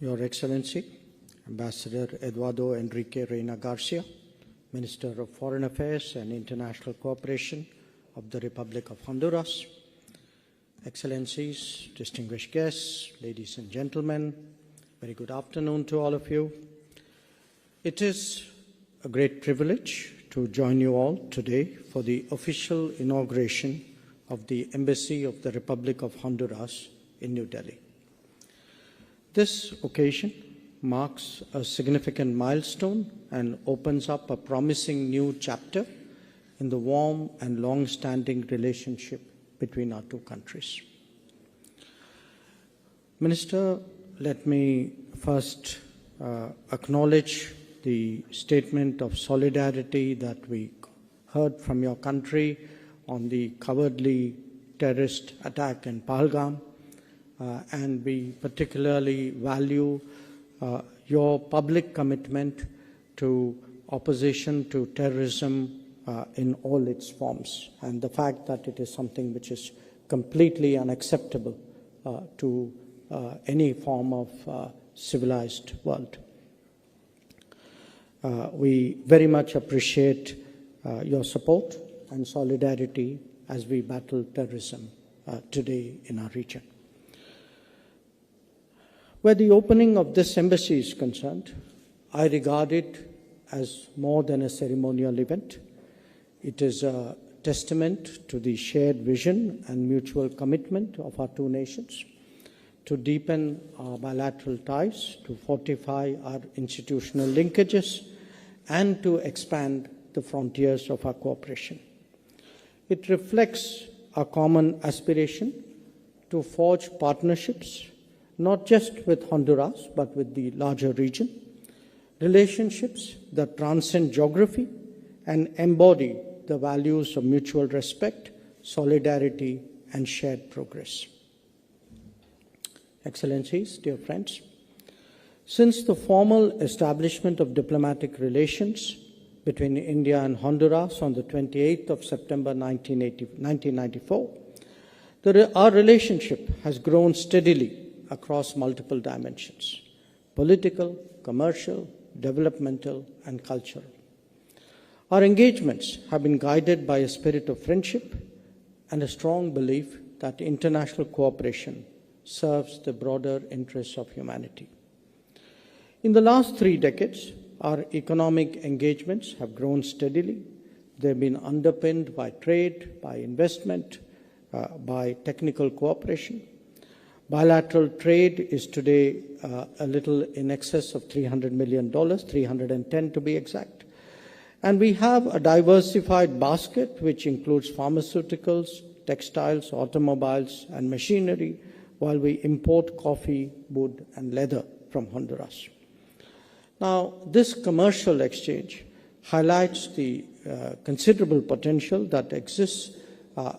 Your Excellency, Ambassador Eduardo Enrique Reina Garcia, Minister of Foreign Affairs and International Cooperation of the Republic of Honduras, Excellencies, distinguished guests, ladies and gentlemen, very good afternoon to all of you. It is a great privilege to join you all today for the official inauguration of the Embassy of the Republic of Honduras in New Delhi. This occasion marks a significant milestone and opens up a promising new chapter in the warm and long-standing relationship between our two countries. Minister, let me first acknowledge the statement of solidarity that we heard from your country on the cowardly terrorist attack in Pahalgam, and we particularly value your public commitment to opposition to terrorism in all its forms, and the fact that it is something which is completely unacceptable to any form of civilized world. We very much appreciate your support and solidarity as we battle terrorism today in our region. Where the opening of this embassy is concerned, I regard it as more than a ceremonial event. It is a testament to the shared vision and mutual commitment of our two nations to deepen our bilateral ties, to fortify our institutional linkages, and to expand the frontiers of our cooperation. It reflects our common aspiration to forge partnerships not just with Honduras, but with the larger region, relationships that transcend geography and embody the values of mutual respect, solidarity, and shared progress. Excellencies, dear friends, since the formal establishment of diplomatic relations between India and Honduras on the 28th of September 1994, our relationship has grown steadily across multiple dimensions: political, commercial, developmental, and cultural. Our engagements have been guided by a spirit of friendship and a strong belief that international cooperation serves the broader interests of humanity. In the last 3 decades, our economic engagements have grown steadily. They've been underpinned by trade, by investment, by technical cooperation. Bilateral trade is today a little in excess of $300 million, 310 to be exact. And we have a diversified basket which includes pharmaceuticals, textiles, automobiles, and machinery, while we import coffee, wood, and leather from Honduras. Now, this commercial exchange highlights the considerable potential that exists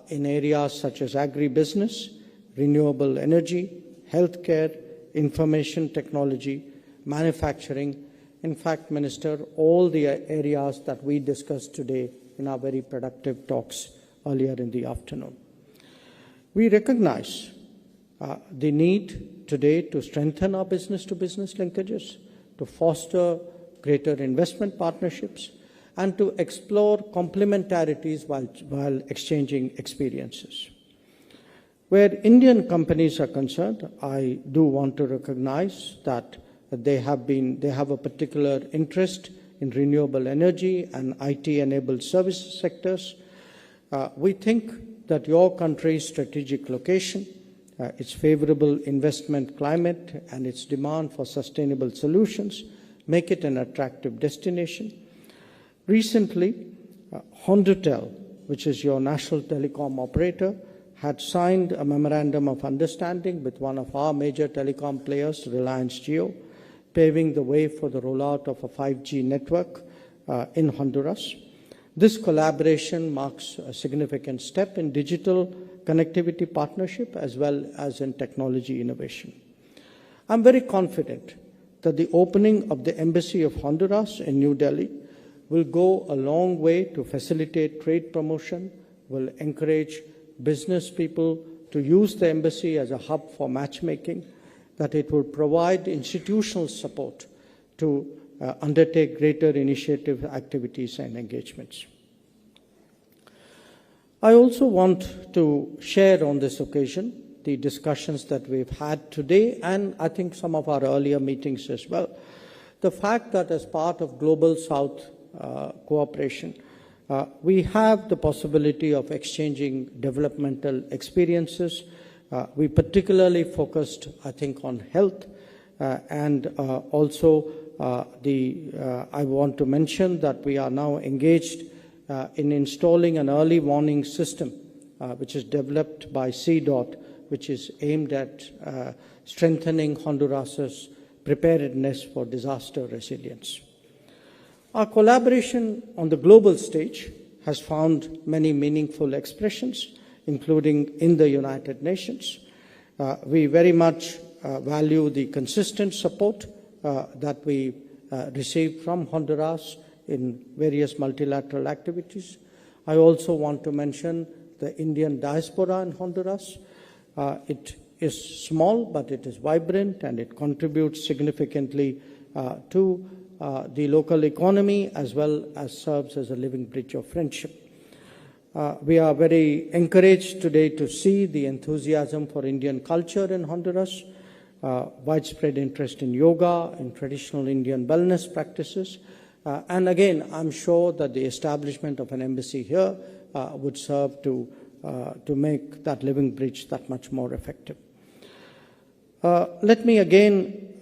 in areas such as agribusiness, renewable energy, healthcare, information technology, manufacturing. In fact, Minister, all the areas that we discussed today in our very productive talks earlier in the afternoon. We recognize the need today to strengthen our business-to-business linkages, to foster greater investment partnerships, and to explore complementarities while exchanging experiences. Where Indian companies are concerned, I do want to recognize that they have a particular interest in renewable energy and IT-enabled services sectors. We think that your country's strategic location, its favorable investment climate, and its demand for sustainable solutions make it an attractive destination. Recently, Hondutel, which is your national telecom operator, had signed a memorandum of understanding with one of our major telecom players, Reliance Jio, paving the way for the rollout of a 5G network in Honduras. This collaboration marks a significant step in digital connectivity partnership as well as in technology innovation. I'm very confident that the opening of the Embassy of Honduras in New Delhi will go a long way to facilitate trade promotion, will encourage business people to use the embassy as a hub for matchmaking, that it will provide institutional support to undertake greater initiative activities and engagements. I also want to share on this occasion the discussions that we've had today, and I think some of our earlier meetings as well. The fact that as part of Global South cooperation, we have the possibility of exchanging developmental experiences. We particularly focused, I think, on health, and also I want to mention that we are now engaged in installing an early warning system, which is developed by CDOT, which is aimed at strengthening Honduras's preparedness for disaster resilience. Our collaboration on the global stage has found many meaningful expressions, including in the United Nations. We very much value the consistent support that we receive from Honduras in various multilateral activities. I also want to mention the Indian diaspora in Honduras. It is small, but it is vibrant, and it contributes significantly to the local economy, as well as serves as a living bridge of friendship. We are very encouraged today to see the enthusiasm for Indian culture in Honduras, widespread interest in yoga and traditional Indian wellness practices. And again, I'm sure that the establishment of an embassy here would serve to make that living bridge that much more effective. Let me again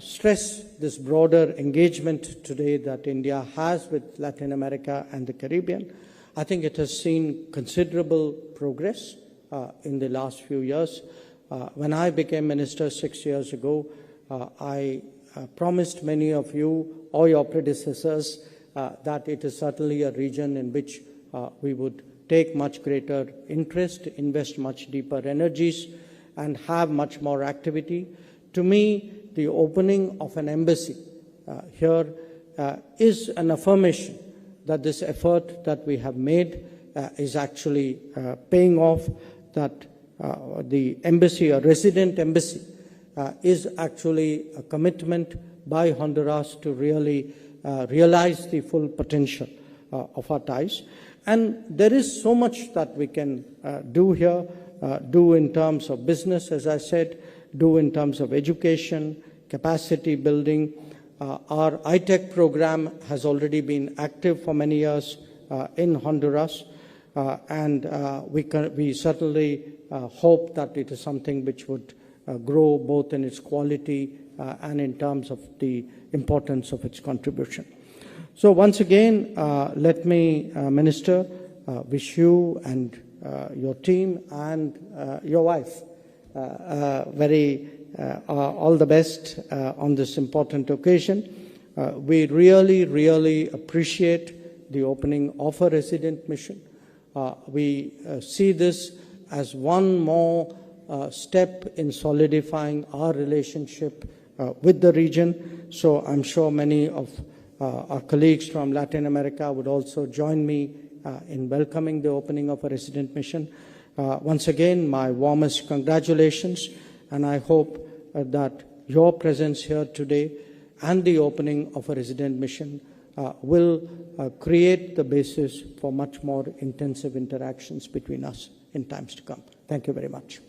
stress this broader engagement today that India has with Latin America and the Caribbean. I think it has seen considerable progress in the last few years. When I became minister 6 years ago, I promised many of you or your predecessors that it is certainly a region in which we would take much greater interest, invest much deeper energies, and have much more activity. To me, the opening of an embassy here is an affirmation that this effort that we have made is actually paying off, that the embassy, a resident embassy, is actually a commitment by Honduras to really realize the full potential of our ties. And there is so much that we can do here, do in terms of business, as I said, do in terms of education, capacity building. Our iTech program has already been active for many years in Honduras, and we certainly hope that it is something which would grow both in its quality and in terms of the importance of its contribution. So once again, let me, Minister, wish you and your team and your wife all the best on this important occasion. We really, really appreciate the opening of a resident mission. We see this as one more step in solidifying our relationship with the region. So I'm sure many of our colleagues from Latin America would also join me in welcoming the opening of a resident mission. Once again, my warmest congratulations, and I hope that your presence here today and the opening of a resident mission will create the basis for much more intensive interactions between us in times to come. Thank you very much.